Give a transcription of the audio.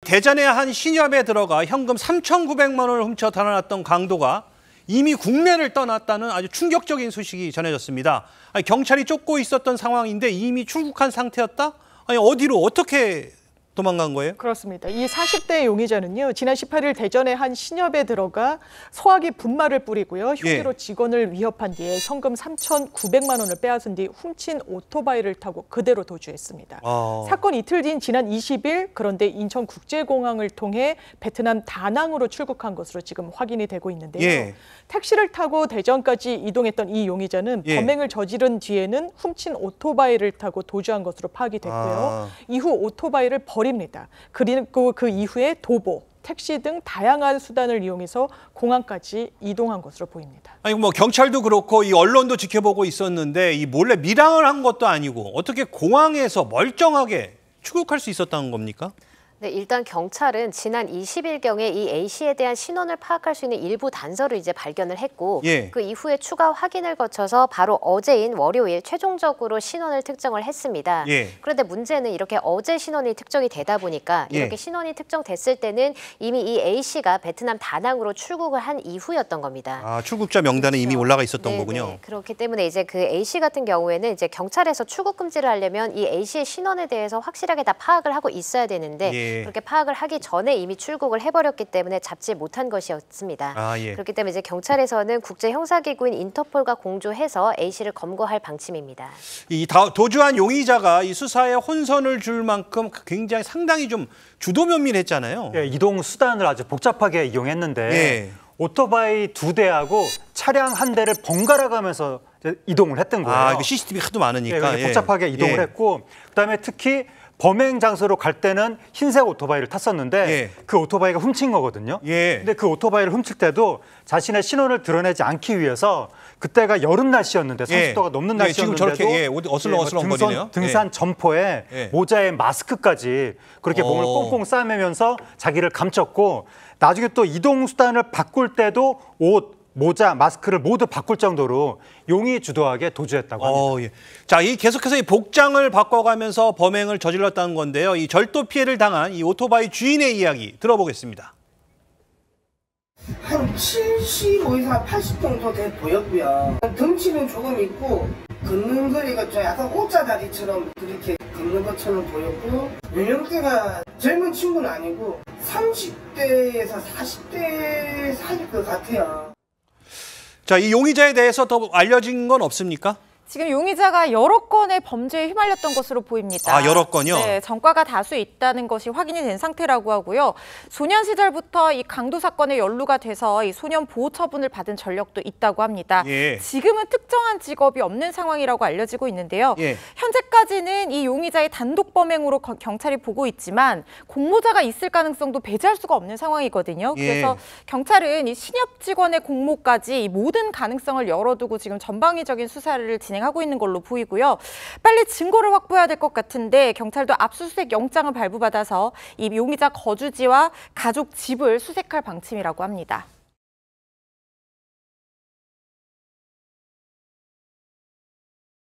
대전의 한 신협에 들어가 현금 3,900만 원을 훔쳐 달아났던 강도가 이미 국내를 떠났다는 아주 충격적인 소식이 전해졌습니다. 아니, 경찰이 쫓고 있었던 상황인데 이미 출국한 상태였다? 아니, 어디로 어떻게 도망간 거예요? 그렇습니다. 이 40대 용의자는요, 지난 18일 대전의 한 신협에 들어가 소화기 분말을 뿌리고요, 흉기로 직원을 위협한 뒤에 현금 3,900만 원을 빼앗은 뒤 훔친 오토바이를 타고 그대로 도주했습니다. 사건 이틀 뒤인 지난 20일, 그런데 인천국제공항을 통해 베트남 다낭으로 출국한 것으로 지금 확인이 되고 있는데요. 택시를 타고 대전까지 이동했던 이 용의자는 범행을 저지른 뒤에는 훔친 오토바이를 타고 도주한 것으로 파악이 됐고요. 이후 오토바이를 버립니다. 그리고 그 이후에 도보, 택시 등 다양한 수단을 이용해서 공항까지 이동한 것으로 보입니다. 아니 뭐 경찰도 그렇고 이 언론도 지켜보고 있었는데 이 몰래 밀항을 한 것도 아니고 어떻게 공항에서 멀쩡하게 출국할 수 있었다는 겁니까? 네, 일단 경찰은 지난 20일경에 이 A씨에 대한 신원을 파악할 수 있는 일부 단서를 이제 발견을 했고 그 이후에 추가 확인을 거쳐서 바로 어제인 월요일 최종적으로 신원을 특정을 했습니다. 그런데 문제는 이렇게 어제 신원이 특정이 되다 보니까 이렇게 신원이 특정됐을 때는 이미 이 A씨가 베트남 다낭으로 출국을 한 이후였던 겁니다. 아, 출국자 명단에 이미 올라가 있었던 거군요. 그렇기 때문에 이제 그 A씨 같은 경우에는 이제 경찰에서 출국 금지를 하려면 이 A씨의 신원에 대해서 확실하게 다 파악을 하고 있어야 되는데 그렇게 파악을 하기 전에 이미 출국을 해버렸기 때문에 잡지 못한 것이었습니다. 그렇기 때문에 이제 경찰에서는 국제 형사기구인 인터폴과 공조해서 A씨를 검거할 방침입니다. 이 도주한 용의자가 이 수사에 혼선을 줄 만큼 굉장히 상당히 좀 주도 면밀했잖아요. 이동 수단을 아주 복잡하게 이용했는데 오토바이 2대하고 차량 1대를 번갈아 가면서 이동을 했던 거예요. 이거 CCTV 하도 많으니까. 복잡하게 이동을 했고 그다음에 특히 범행 장소로 갈 때는 흰색 오토바이를 탔었는데 그 오토바이가 훔친 거거든요. 근데 그 오토바이를 훔칠 때도 자신의 신원을 드러내지 않기 위해서 그때가 여름 날씨였는데 30도가 넘는 날씨였는데도 지금 저렇게 어슬렁어슬렁거리네요. 등산 점퍼에 모자에 마스크까지 그렇게 몸을 꽁꽁 싸매면서 자기를 감췄고 나중에 또 이동 수단을 바꿀 때도 옷, 모자, 마스크를 모두 바꿀 정도로 용의 주도하게 도주했다고 합니다. 자, 이 계속해서 이 복장을 바꿔가면서 범행을 저질렀다는 건데요. 이 절도 피해를 당한 이 오토바이 주인의 이야기 들어보겠습니다. 한 75에서 80 정도 돼 보였고요. 덩치는 조금 있고 걷는 거리가 좀 약간 오짜다리처럼 그렇게 걷는 것처럼 보였고 연령대가 젊은 친구는 아니고 30대에서 40대 사이일 것 같아요. 자, 이 용의자에 대해서 더 알려진 건 없습니까? 지금 용의자가 여러 건의 범죄에 휘말렸던 것으로 보입니다. 여러 건요? 네, 전과가 다수 있다는 것이 확인이 된 상태라고 하고요. 소년 시절부터 이 강도 사건에 연루가 돼서 이 소년 보호 처분을 받은 전력도 있다고 합니다. 지금은 특정한 직업이 없는 상황이라고 알려지고 있는데요. 현재까지는 이 용의자의 단독 범행으로 경찰이 보고 있지만 공모자가 있을 가능성도 배제할 수가 없는 상황이거든요. 그래서 경찰은 이 신협 직원의 공모까지 이 모든 가능성을 열어두고 지금 전방위적인 수사를 진행하고 있는 걸로 보이고요. 빨리 증거를 확보해야 될 것 같은데 경찰도 압수수색 영장을 발부받아서 이 용의자 거주지와 가족 집을 수색할 방침이라고 합니다.